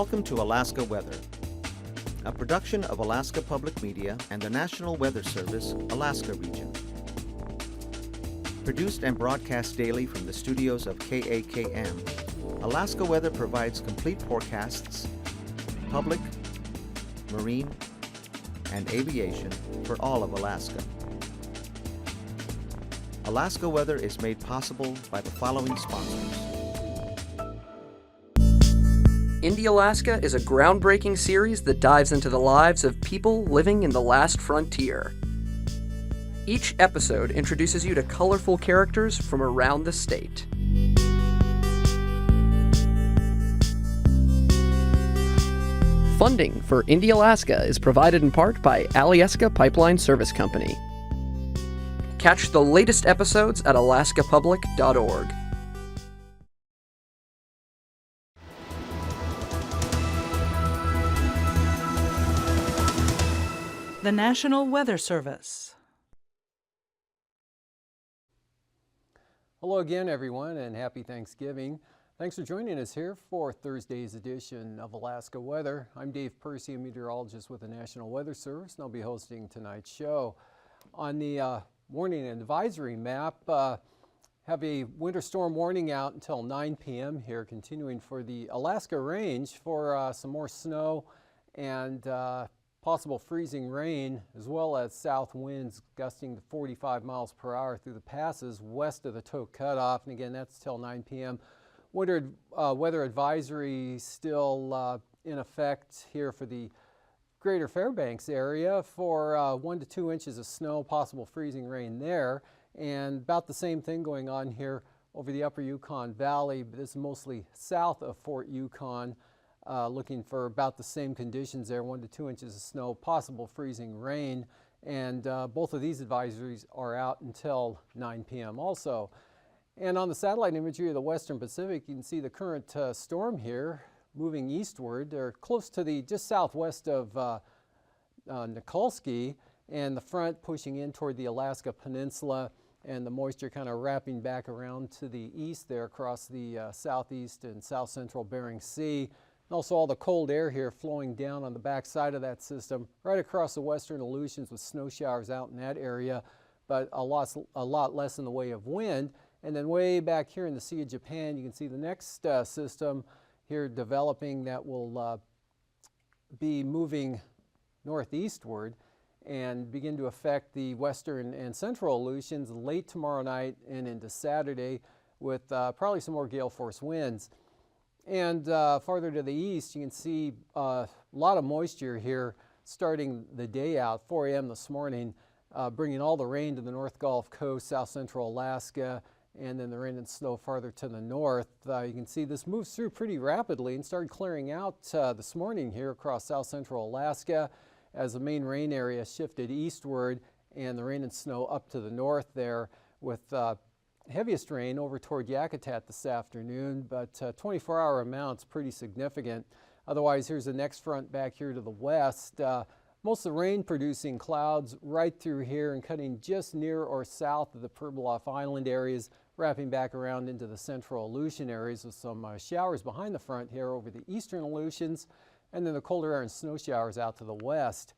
Welcome to Alaska Weather, a production of Alaska Public Media and the National Weather Service, Alaska Region. Produced and broadcast daily from the studios of KAKM, Alaska Weather provides complete forecasts, public, marine, and aviation for all of Alaska. Alaska Weather is made possible by the following sponsors. Indie Alaska is a groundbreaking series that dives into the lives of people living in the last frontier. Each episode introduces you to colorful characters from around the state. Funding for Indie Alaska is provided in part by Alyeska Pipeline Service Company. Catch the latest episodes at alaskapublic.org. The National Weather Service. Hello again, everyone, and happy Thanksgiving. Thanks for joining us here for Thursday's edition of Alaska Weather. I'm Dave Percy, a meteorologist with the National Weather Service, and I'll be hosting tonight's show. On the warning and advisory map, have a winter storm warning out until 9 p.m. here, continuing for the Alaska Range for some more snow and possible freezing rain, as well as south winds gusting to 45 miles per hour through the passes west of the Tok Cutoff. And again, that's till 9 p.m. Winter weather advisory still in effect here for the greater Fairbanks area for 1 to 2 inches of snow, possible freezing rain there. And about the same thing going on here over the upper Yukon Valley, but this is mostly south of Fort Yukon. Looking for about the same conditions there, 1 to 2 inches of snow, possible freezing rain, and both of these advisories are out until 9 p.m. also. And on the satellite imagery of the Western Pacific, you can see the current storm here moving eastward. They're close to the just southwest of Nikolsky, and the front pushing in toward the Alaska Peninsula, and the moisture kind of wrapping back around to the east there across the southeast and south central Bering Sea. Also all the cold air here flowing down on the back side of that system right across the western Aleutians with snow showers out in that area, but a lot less in the way of wind. And then way back here in the Sea of Japan, you can see the next system here developing that will be moving northeastward and begin to affect the western and central Aleutians late tomorrow night and into Saturday with probably some more gale force winds. And farther to the east, you can see a lot of moisture here starting the day out, 4 a.m. this morning, bringing all the rain to the North Gulf Coast, south central Alaska, and then the rain and snow farther to the north. You can see this moves through pretty rapidly and started clearing out this morning here across south central Alaska as the main rain area shifted eastward and the rain and snow up to the north there with heaviest rain over toward Yakutat this afternoon, but 24-hour amounts pretty significant. Otherwise, here's the next front back here to the west. Most of the rain producing clouds right through here and cutting just near or south of the Pribilof Island areas, wrapping back around into the central Aleutian areas with some showers behind the front here over the eastern Aleutians, and then the colder air and snow showers out to the west.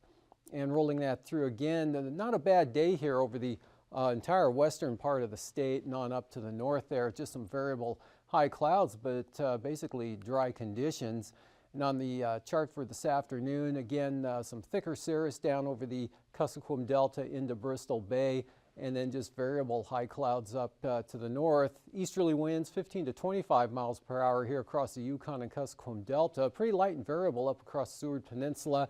And rolling that through again, not a bad day here over the entire western part of the state and on up to the north there. Just some variable high clouds, but basically dry conditions. And on the chart for this afternoon, again, some thicker cirrus down over the Kuskokwim Delta into Bristol Bay, and then just variable high clouds up to the north. Easterly winds 15 to 25 miles per hour here across the Yukon and Kuskokwim Delta. Pretty light and variable up across the Seward Peninsula.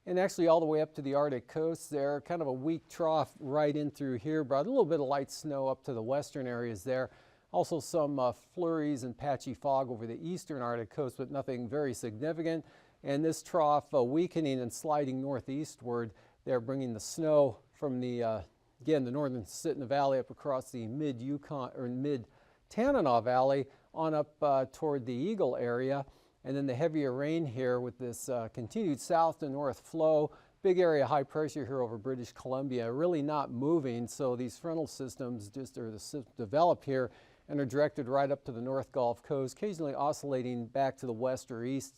And actually all the way up to the Arctic coast there, kind of a weak trough right in through here, brought a little bit of light snow up to the western areas there. Also some flurries and patchy fog over the eastern Arctic coast, but nothing very significant. And this trough weakening and sliding northeastward there, bringing the snow from the, again, the northern Sitna Valley up across the mid-Yukon or mid-Tanana Valley on up toward the Eagle area. And then the heavier rain here with this continued south to north flow. Big area high pressure here over British Columbia, really not moving. So these frontal systems just are developed here and are directed right up to the North Gulf Coast, occasionally oscillating back to the west or east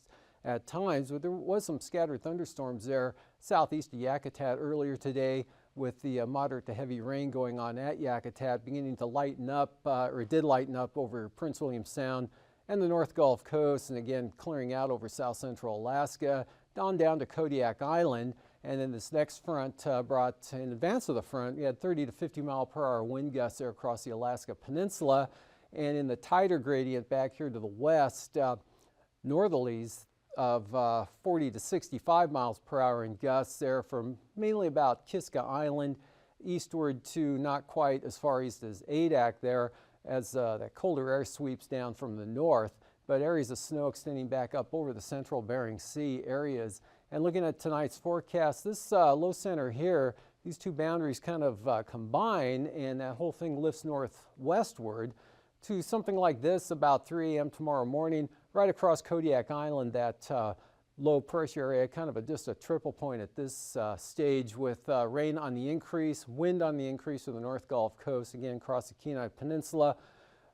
at times, but there was some scattered thunderstorms there southeast of Yakutat earlier today, with the moderate to heavy rain going on at Yakutat beginning to lighten up, or it did lighten up over Prince William Sound and the North Gulf Coast, and again clearing out over south central Alaska, down to Kodiak Island. And then this next front brought, in advance of the front, we had 30 to 50 mile per hour wind gusts there across the Alaska Peninsula. And in the tighter gradient back here to the west, northerlies of 40 to 65 miles per hour in gusts there from mainly about Kiska Island eastward to not quite as far east as Adak there, as that colder air sweeps down from the north, but areas of snow extending back up over the central Bering Sea areas. And looking at tonight's forecast, this low center here, these two boundaries kind of combine, and that whole thing lifts northwestward to something like this about 3 a.m. tomorrow morning, right across Kodiak Island, that low pressure area, kind of just a triple point at this stage, with rain on the increase, wind on the increase to the North Gulf Coast, again across the Kenai Peninsula.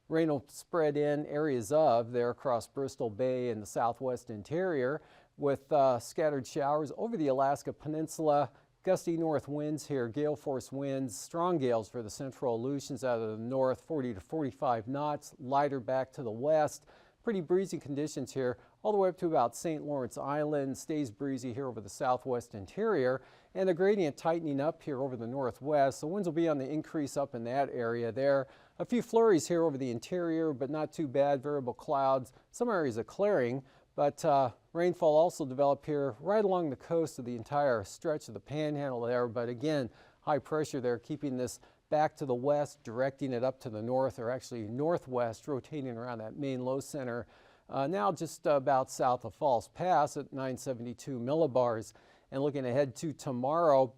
Rain will spread in areas of there across Bristol Bay and the southwest interior, with scattered showers over the Alaska Peninsula. Gusty north winds here, gale force winds, strong gales for the central Aleutians out of the north, 40 to 45 knots, lighter back to the west. Pretty breezy conditions here all the way up to about St. Lawrence Island. Stays breezy here over the southwest interior, and the gradient tightening up here over the northwest. So winds will be on the increase up in that area there. A few flurries here over the interior, but not too bad. Variable clouds, some areas of clearing, but rainfall also developed here right along the coast of the entire stretch of the Panhandle there. But again, high pressure there keeping this back to the west, directing it up to the north, or actually northwest, rotating around that main low center. Now just about south of Falls Pass at 972 millibars. And looking ahead to tomorrow,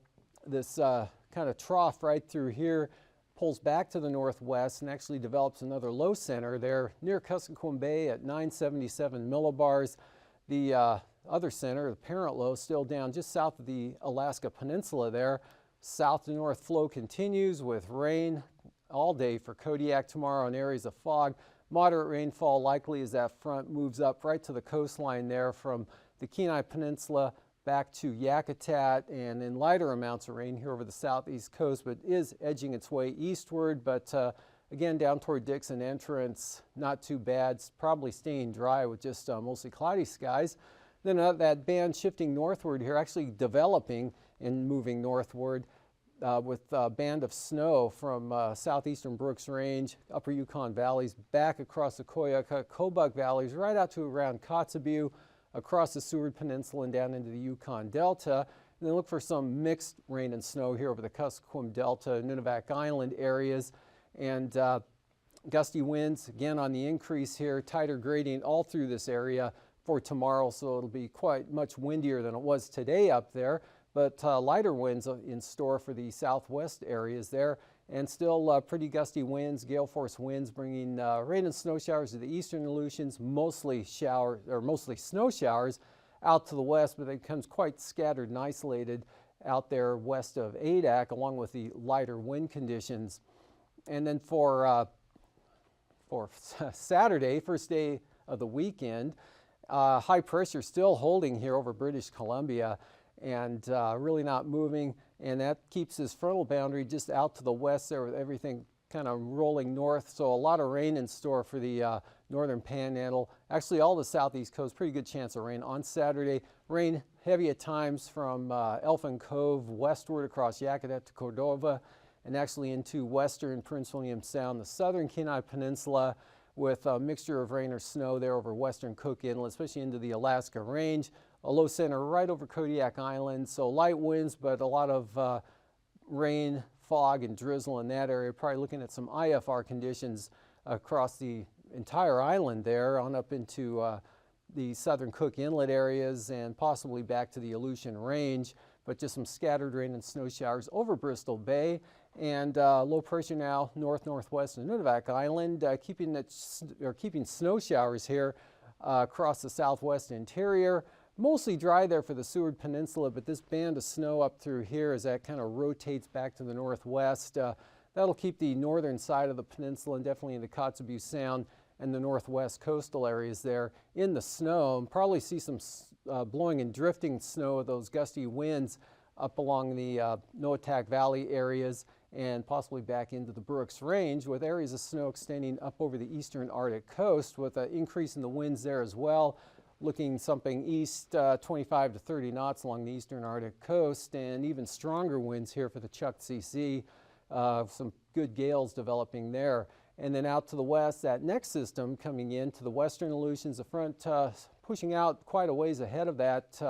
this kind of trough right through here pulls back to the northwest and actually develops another low center there near Kuskokwim Bay at 977 millibars. The other center, the parent low, still down just south of the Alaska Peninsula there. South to north flow continues with rain all day for Kodiak tomorrow and areas of fog. Moderate rainfall likely as that front moves up right to the coastline there from the Kenai Peninsula back to Yakutat, and then lighter amounts of rain here over the southeast coast, but is edging its way eastward. But again, down toward Dixon Entrance, not too bad. It's probably staying dry with just mostly cloudy skies. Then that band shifting northward here, actually developing and moving northward with a band of snow from southeastern Brooks Range, upper Yukon valleys, back across the Koyukuk, Kobuk valleys, right out to around Kotzebue, across the Seward Peninsula and down into the Yukon Delta. And then look for some mixed rain and snow here over the Kuskokwim Delta, Nunivak Island areas. And gusty winds, again on the increase here, tighter gradient all through this area for tomorrow, so it'll be quite much windier than it was today up there. But lighter winds in store for the southwest areas there, and still pretty gusty winds, gale force winds, bringing rain and snow showers to the eastern Aleutians, mostly snow showers out to the west, but it becomes quite scattered and isolated out there west of Adak, along with the lighter wind conditions. And then for Saturday, first day of the weekend, high pressure still holding here over British Columbia, and really not moving, and that keeps this frontal boundary just out to the west there with everything kind of rolling north. So a lot of rain in store for the northern Panhandle. Actually all the southeast coast, pretty good chance of rain on Saturday. Rain heavy at times from Elfin Cove westward across Yakutat to Cordova, and actually into western Prince William Sound, the southern Kenai Peninsula, with a mixture of rain or snow there over western Cook Inlet, especially into the Alaska Range. A low center right over Kodiak Island, so light winds, but a lot of rain, fog, and drizzle in that area. Probably looking at some IFR conditions across the entire island there, on up into the southern Cook Inlet areas and possibly back to the Aleutian Range, but just some scattered rain and snow showers over Bristol Bay. And low pressure now north-northwest of Nunivak Island, keeping snow showers here across the southwest interior. Mostly dry there for the Seward Peninsula, but this band of snow up through here as that kind of rotates back to the northwest, that'll keep the northern side of the peninsula and definitely into Kotzebue Sound and the northwest coastal areas there in the snow. Probably see some blowing and drifting snow of those gusty winds up along the Noatak Valley areas and possibly back into the Brooks Range, with areas of snow extending up over the eastern Arctic coast with an increase in the winds there as well. Looking something east 25 to 30 knots along the eastern Arctic coast, and even stronger winds here for the Chukchi Sea. Some good gales developing there. And then out to the west, that next system coming in to the western Aleutians, the front pushing out quite a ways ahead of that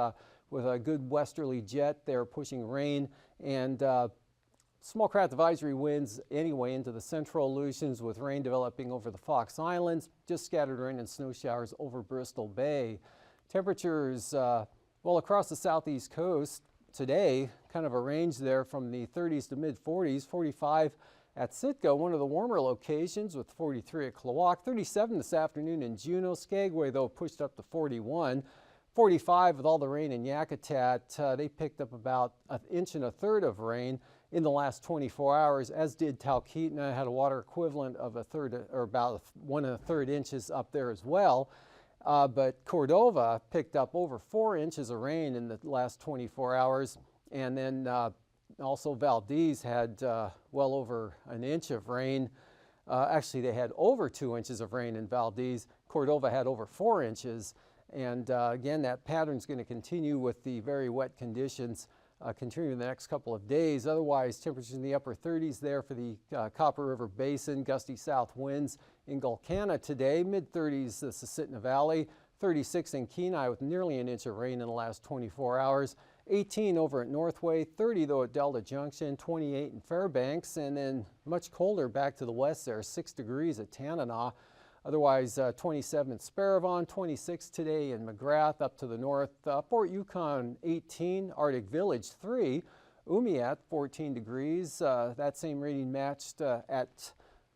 with a good westerly jet there pushing rain and small craft advisory winds anyway into the central Aleutians, with rain developing over the Fox Islands, just scattered rain and snow showers over Bristol Bay. Temperatures, well, across the southeast coast today, kind of a range there from the 30s to mid 40s, 45 at Sitka, one of the warmer locations, with 43 at Klawock, 37 this afternoon in Juneau. Skagway, though, pushed up to 41. 45 with all the rain in Yakutat. They picked up about 1.25 inches of rain in the last 24 hours, as did Talkeetna, had a water equivalent of about 1 1/3 inches up there as well. But Cordova picked up over 4 inches of rain in the last 24 hours. And then also Valdez had well over 1 inch of rain. Actually, they had over 2 inches of rain in Valdez. Cordova had over 4 inches. And again, that pattern is going to continue with the very wet conditions continuing the next couple of days. Otherwise, temperatures in the upper 30s there for the Copper River Basin, gusty south winds in Gulkana today, mid-30s the Susitna Valley, 36 in Kenai with nearly 1 inch of rain in the last 24 hours, 18 over at Northway, 30 though at Delta Junction, 28 in Fairbanks, and then much colder back to the west there, 6 degrees at Tanana. Otherwise, 27 at Sparivon, 26 today in McGrath. Up to the north, Fort Yukon 18, Arctic Village 3, Umiat 14 degrees. That same reading matched at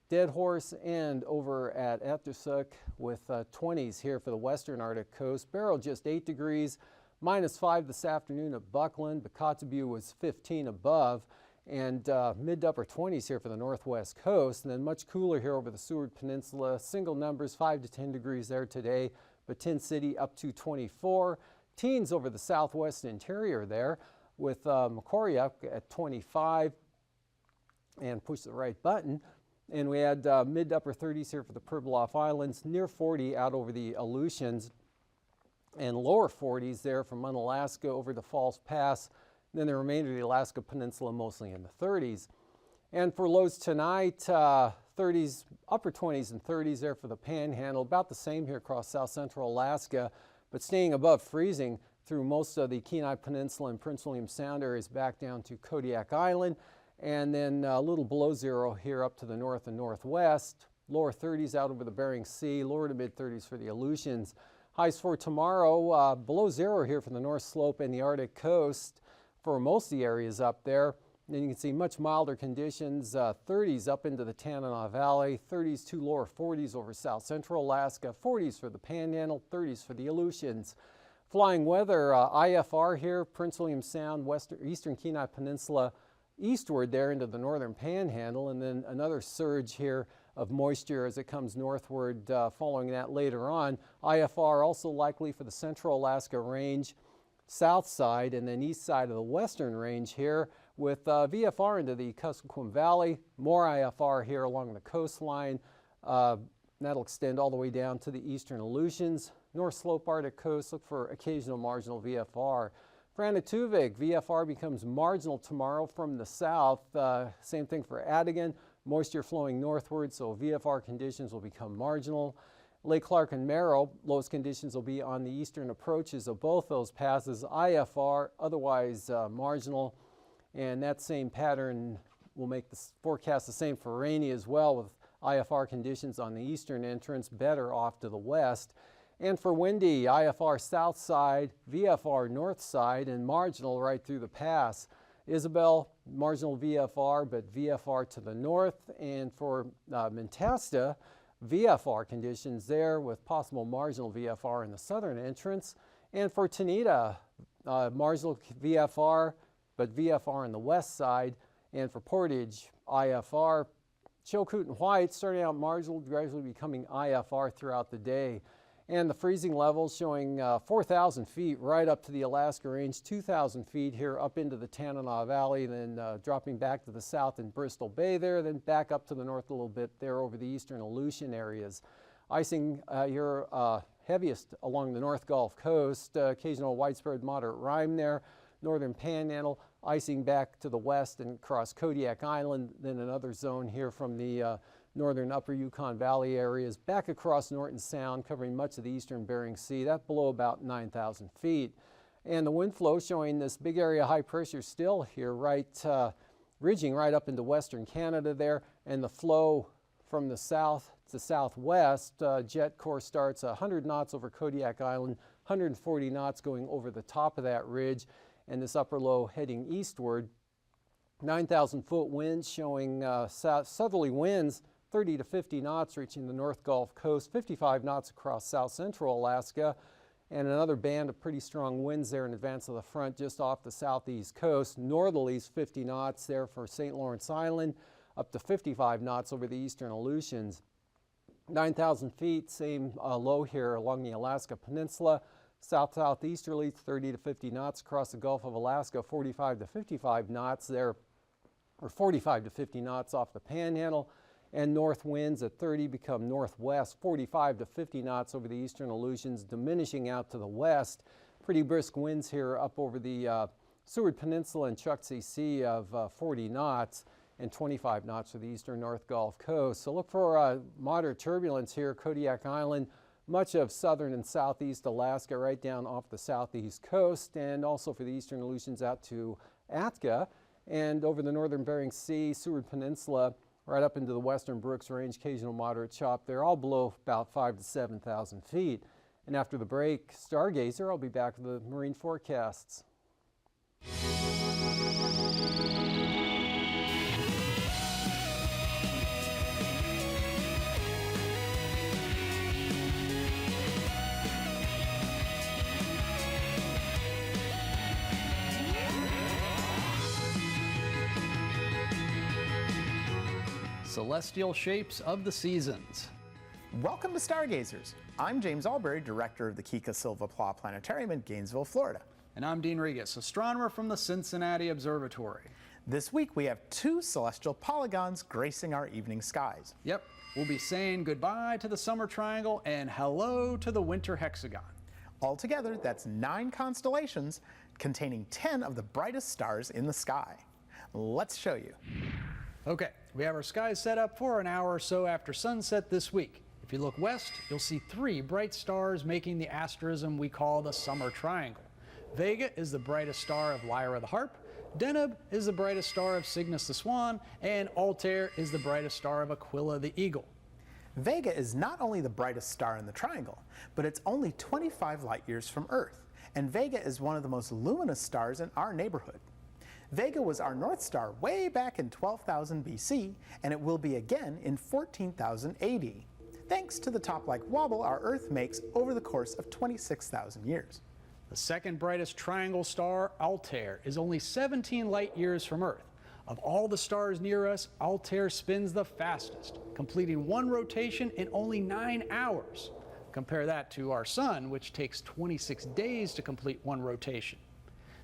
Dead Horse and over at Etusuk with 20s here for the western Arctic coast. Barrow just 8 degrees, -5 this afternoon at Buckland, but Kotzebue was 15 above. And mid to upper 20s here for the northwest coast, and then much cooler here over the Seward Peninsula. Single numbers 5 to 10 degrees there today, but Tin City up to 24. Teens over the southwest interior there, with Macquarie up at 25, and push the right button. And we had mid to upper 30s here for the Pribilof Islands, near 40 out over the Aleutians, and lower 40s there from Unalaska over the False Pass. Then the remainder of the Alaska Peninsula mostly in the 30s. And for lows tonight, 30s, upper 20s and 30s there for the Panhandle. About the same here across south central Alaska, but staying above freezing through most of the Kenai Peninsula and Prince William Sound areas back down to Kodiak Island. And then a little below zero here up to the north and northwest. Lower 30s out over the Bering Sea, lower to mid 30s for the Aleutians. Highs for tomorrow, below zero here for the North Slope and the Arctic coast for most of the areas up there. And then you can see much milder conditions, 30s up into the Tanana Valley, 30s to lower 40s over south central Alaska, 40s for the Panhandle, 30s for the Aleutians. Flying weather, IFR here, Prince William Sound, eastern Kenai Peninsula, eastward there into the northern Panhandle, and then another surge here of moisture as it comes northward following that later on. IFR also likely for the central Alaska range, south side, and then east side of the western range here, with VFR into the Kuskokwim Valley, more IFR here along the coastline. That'll extend all the way down to the eastern Aleutians. North Slope Arctic coast, look for occasional marginal VFR. For Anatuvik, VFR becomes marginal tomorrow from the south. Same thing for Adigan, moisture flowing northward, so VFR conditions will become marginal. Lake Clark and Merrill, lowest conditions will be on the eastern approaches of both those passes. IFR, otherwise marginal, and that same pattern will make the forecast the same for Rainy as well, with IFR conditions on the eastern entrance, better off to the west. And for windy, IFR south side, VFR north side, and marginal right through the pass. Isabel, marginal VFR, but VFR to the north. And for Mentasta, VFR conditions there with possible marginal VFR in the southern entrance. And for Tanita, marginal VFR, but VFR on the west side. And for Portage, IFR, Chilkoot and White starting out marginal, gradually becoming IFR throughout the day. And the freezing levels showing 4,000 feet right up to the Alaska Range, 2,000 feet here up into the Tanana Valley, then dropping back to the south in Bristol Bay there, then back up to the north a little bit there over the eastern Aleutian areas. Icing here heaviest along the North Gulf Coast, occasional widespread moderate rime there, northern Panhandle, icing back to the west and across Kodiak Island, then another zone here from the northern upper Yukon Valley areas back across Norton Sound, covering much of the eastern Bering Sea, that below about 9,000 feet. And the wind flow showing this big area high pressure still here, ridging right up into western Canada there, and the flow from the south to southwest, jet core starts 100 knots over Kodiak Island, 140 knots going over the top of that ridge, and this upper low heading eastward. 9,000 foot winds showing southerly winds 30 to 50 knots reaching the North Gulf Coast, 55 knots across south central Alaska, and another band of pretty strong winds there in advance of the front just off the southeast coast. Northerlies 50 knots there for St. Lawrence Island, up to 55 knots over the eastern Aleutians. 9,000 feet, same low here along the Alaska Peninsula. South-southeasterly 30 to 50 knots across the Gulf of Alaska, 45 to 55 knots there, or 45 to 50 knots off the Panhandle. And north winds at 30 become northwest, 45 to 50 knots over the eastern Aleutians, diminishing out to the west. Pretty brisk winds here up over the Seward Peninsula and Chukchi Sea of 40 knots and 25 knots for the eastern North Gulf Coast. So look for moderate turbulence here, Kodiak Island, much of southern and southeast Alaska, right down off the southeast coast, and also for the eastern Aleutians out to Atka, and over the northern Bering Sea, Seward Peninsula, right up into the western Brooks Range, occasional moderate chop there, all below about 5,000 to 7,000 feet. And after the break, Stargazer, I'll be back with the marine forecasts. Celestial shapes of the seasons. Welcome to Stargazers. I'm James Albury, director of the Kika Silva Pla Planetarium in Gainesville, Florida. And I'm Dean Regas, astronomer from the Cincinnati Observatory. This week we have two celestial polygons gracing our evening skies. Yep, we'll be saying goodbye to the summer triangle and hello to the winter hexagon. Altogether, that's 9 constellations containing 10 of the brightest stars in the sky. Let's show you. Okay, we have our skies set up for an hour or so after sunset this week. If you look west, you'll see 3 bright stars making the asterism we call the summer triangle. Vega is the brightest star of Lyra the Harp, Deneb is the brightest star of Cygnus the Swan, and Altair is the brightest star of Aquila the Eagle. Vega is not only the brightest star in the triangle, but it's only 25 light years from Earth, and Vega is one of the most luminous stars in our neighborhood. Vega was our North Star way back in 12,000 BC, and it will be again in 14,000 AD, thanks to the top-like wobble our Earth makes over the course of 26,000 years. The second brightest triangle star, Altair, is only 17 light years from Earth. Of all the stars near us, Altair spins the fastest, completing 1 rotation in only 9 hours. Compare that to our Sun, which takes 26 days to complete 1 rotation.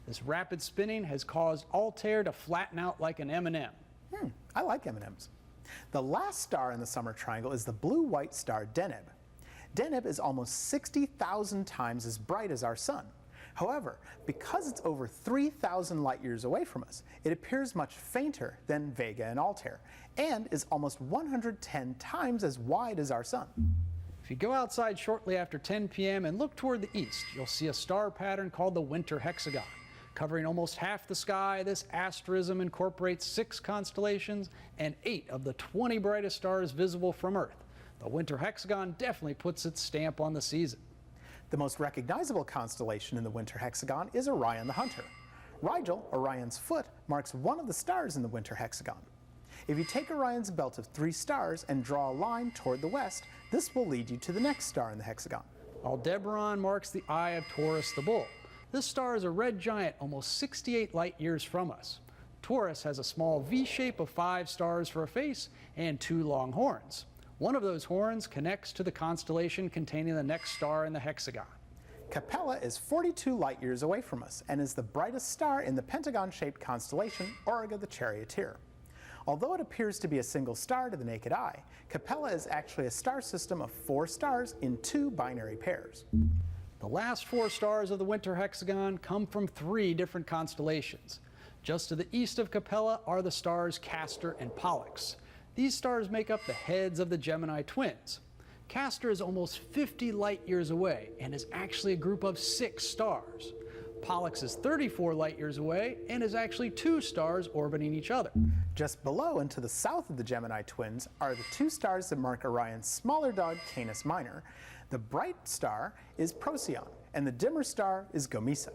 This rapid spinning has caused Altair to flatten out like an M&M. I like M&Ms. The last star in the summer triangle is the blue-white star Deneb. Deneb is almost 60,000 times as bright as our Sun. However, because it's over 3,000 light years away from us, it appears much fainter than Vega and Altair, and is almost 110 times as wide as our Sun. If you go outside shortly after 10 p.m. and look toward the east, you'll see a star pattern called the winter hexagon. Covering almost half the sky, this asterism incorporates 6 constellations and 8 of the 20 brightest stars visible from Earth. The winter hexagon definitely puts its stamp on the season. The most recognizable constellation in the winter hexagon is Orion the Hunter. Rigel, Orion's foot, marks one of the stars in the winter hexagon. If you take Orion's belt of 3 stars and draw a line toward the west, this will lead you to the next star in the hexagon. Aldebaran marks the eye of Taurus the Bull. This star is a red giant almost 68 light years from us. Taurus has a small V shape of 5 stars for a face and 2 long horns. One of those horns connects to the constellation containing the next star in the hexagon. Capella is 42 light years away from us and is the brightest star in the pentagon-shaped constellation Auriga the Charioteer. Although it appears to be a single star to the naked eye, Capella is actually a star system of 4 stars in 2 binary pairs. The last 4 stars of the winter hexagon come from 3 different constellations. Just to the east of Capella are the stars Castor and Pollux. These stars make up the heads of the Gemini twins. Castor is almost 50 light years away and is actually a group of 6 stars. Pollux is 34 light years away and is actually 2 stars orbiting each other. Just below and to the south of the Gemini twins are the 2 stars that mark Orion's smaller dog, Canis Minor. The bright star is Procyon, and the dimmer star is Gomesa.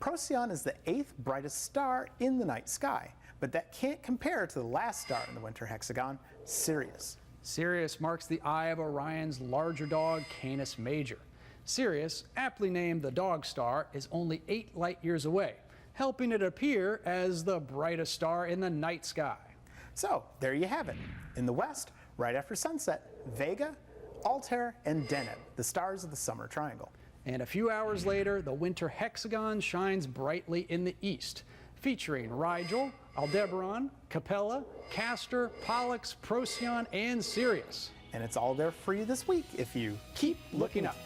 Procyon is the 8th brightest star in the night sky, but that can't compare to the last star in the winter hexagon, Sirius. Sirius marks the eye of Orion's larger dog, Canis Major. Sirius, aptly named the dog star, is only 8 light years away, helping it appear as the brightest star in the night sky. So, there you have it. In the west, right after sunset, Vega, Altair, and Deneb, the stars of the summer triangle. And a few hours later, the winter hexagon shines brightly in the east, featuring Rigel, Aldebaran, Capella, Castor, Pollux, Procyon, and Sirius. And it's all there for you this week if you keep looking up.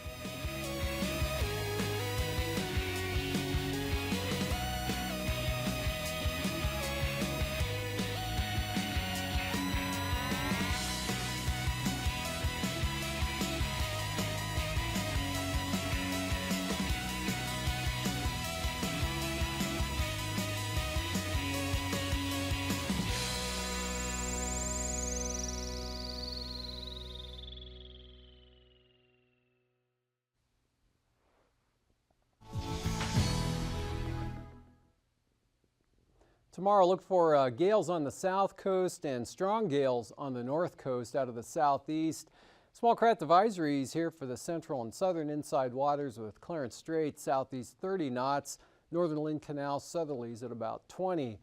Tomorrow, look for gales on the south coast and strong gales on the north coast out of the southeast. Small craft advisories here for the central and southern inside waters with Clarence Strait, southeast 30 knots, northern Lynn Canal southerlies at about 20.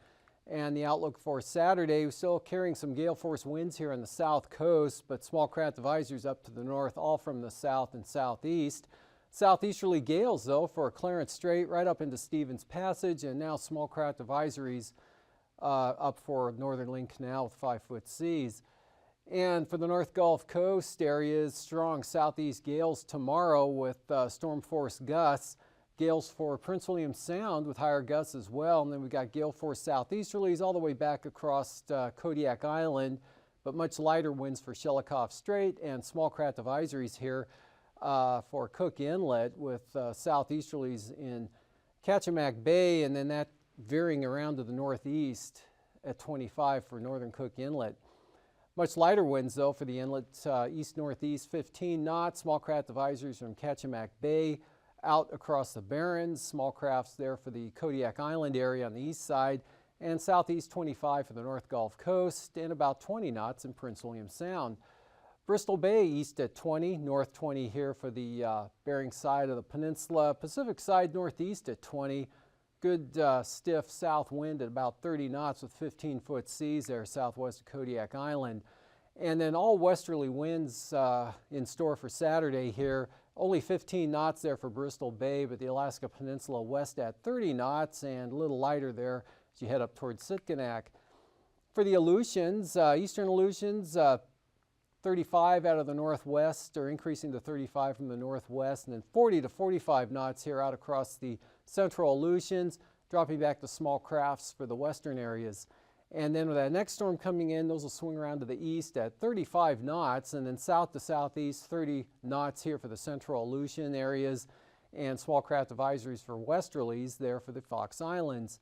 And the outlook for Saturday, we're still carrying some gale force winds here on the south coast, but small craft advisories up to the north, all from the south and southeast. Southeasterly gales, though, for Clarence Strait right up into Stevens Passage, and now small craft advisories up for northern Lynn Canal with 5-foot seas. And for the North Gulf Coast areas, strong southeast gales tomorrow with storm force gusts. Gales for Prince William Sound with higher gusts as well. And then we've got gale force southeasterlies all the way back across Kodiak Island, but much lighter winds for Shelikof Strait, and small craft advisories here for Cook Inlet with southeasterlies in Kachemak Bay, and then that veering around to the northeast at 25 for northern Cook Inlet. Much lighter winds, though, for the inlet east-northeast 15 knots. Small craft advisories from Kachemak Bay out across the Barrens. Small crafts there for the Kodiak Island area on the east side, and southeast 25 for the North Gulf Coast, and about 20 knots in Prince William Sound. Bristol Bay east at 20, north 20 here for the Bering side of the peninsula. Pacific side northeast at 20. Good stiff south wind at about 30 knots with 15-foot seas there southwest of Kodiak Island. And then all westerly winds in store for Saturday here. Only 15 knots there for Bristol Bay, but the Alaska Peninsula west at 30 knots and a little lighter there as you head up towards Sitkinak. For the Aleutians, eastern Aleutians, 35 out of the northwest, or increasing to 35 from the northwest, and then 40 to 45 knots here out across the central Aleutians, dropping back to small crafts for the western areas. And then with that next storm coming in, those will swing around to the east at 35 knots, and then south to southeast, 30 knots here for the central Aleutian areas, and small craft advisories for westerlies there for the Fox Islands.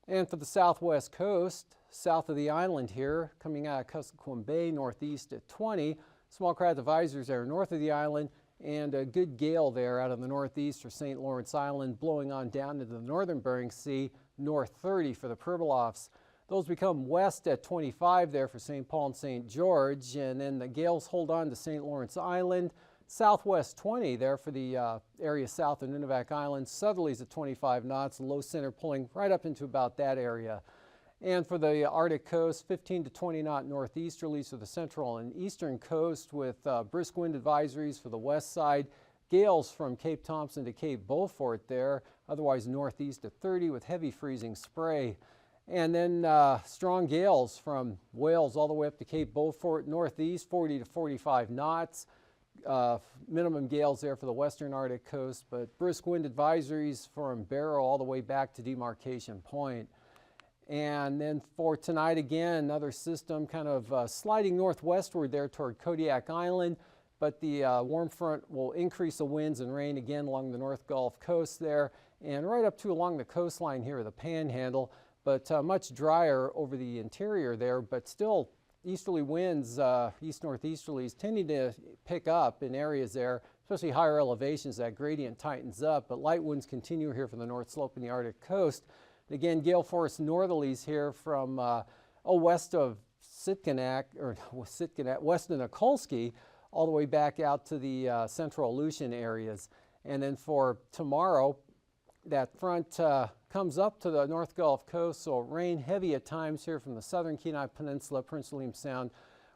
And for the southwest coast, south of the island here, coming out of Kuskokwim Bay, northeast at 20. Small craft advisories there north of the island, and a good gale there out of the northeast for St. Lawrence Island, blowing on down into the northern Bering Sea, north 30 for the Pribilofs. Those become west at 25 there for St. Paul and St. George, and then the gales hold on to St. Lawrence Island. Southwest 20 there for the area south of Nunivak Island. Southerlies at 25 knots, low center pulling right up into about that area. And for the Arctic coast, 15 to 20 knot northeasterlies for the central and eastern coast with brisk wind advisories for the west side. Gales from Cape Thompson to Cape Beaufort there, otherwise northeast to 30 with heavy freezing spray. And then strong gales from Wales all the way up to Cape Beaufort, northeast 40 to 45 knots. Minimum gales there for the western Arctic coast, but brisk wind advisories from Barrow all the way back to Demarcation Point. And then for tonight again, another system kind of sliding northwestward there toward Kodiak Island, but the warm front will increase the winds and rain again along the North Gulf Coast there and right up to along the coastline here of the Panhandle, but much drier over the interior there, but still easterly winds, east-northeasterlies, tending to pick up in areas there, especially higher elevations. That gradient tightens up, but light winds continue here from the north slope and the Arctic coast. Again, gale force northerlies here from west of Sitkinak, west of Nikolsky, all the way back out to the central Aleutian areas. And then for tomorrow, that front comes up to the North Gulf Coast, so rain heavy at times here from the southern Kenai Peninsula, Prince William Sound,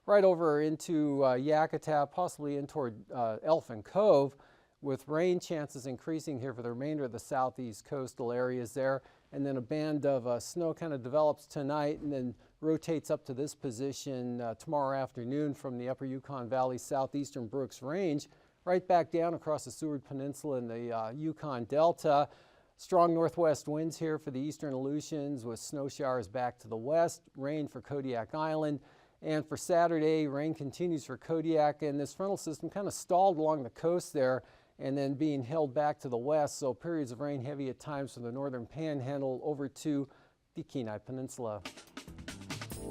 right over into Yakutat, possibly in toward Elfin Cove, with rain chances increasing here for the remainder of the southeast coastal areas there. And then a band of snow kind of develops tonight and then rotates up to this position tomorrow afternoon from the upper Yukon Valley southeastern Brooks Range, right back down across the Seward Peninsula and the Yukon Delta. Strong northwest winds here for the eastern Aleutians with snow showers back to the west, rain for Kodiak Island. And for Saturday, rain continues for Kodiak, and this frontal system kind of stalled along the coast there and then being held back to the west, so periods of rain heavy at times from the northern Panhandle over to the Kenai Peninsula.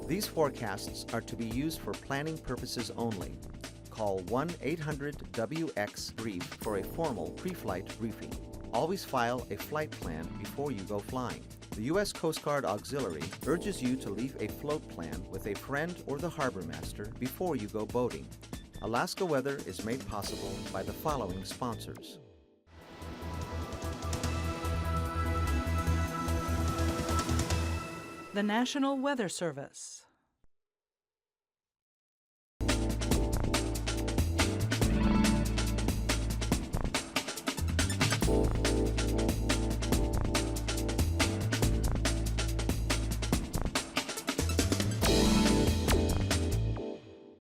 These forecasts are to be used for planning purposes only. Call 1-800-WX-BRIEF for a formal pre-flight briefing. Always file a flight plan before you go flying. The U.S. Coast Guard Auxiliary urges you to leave a float plan with a friend or the harbor master before you go boating. Alaska Weather is made possible by the following sponsors. The National Weather Service.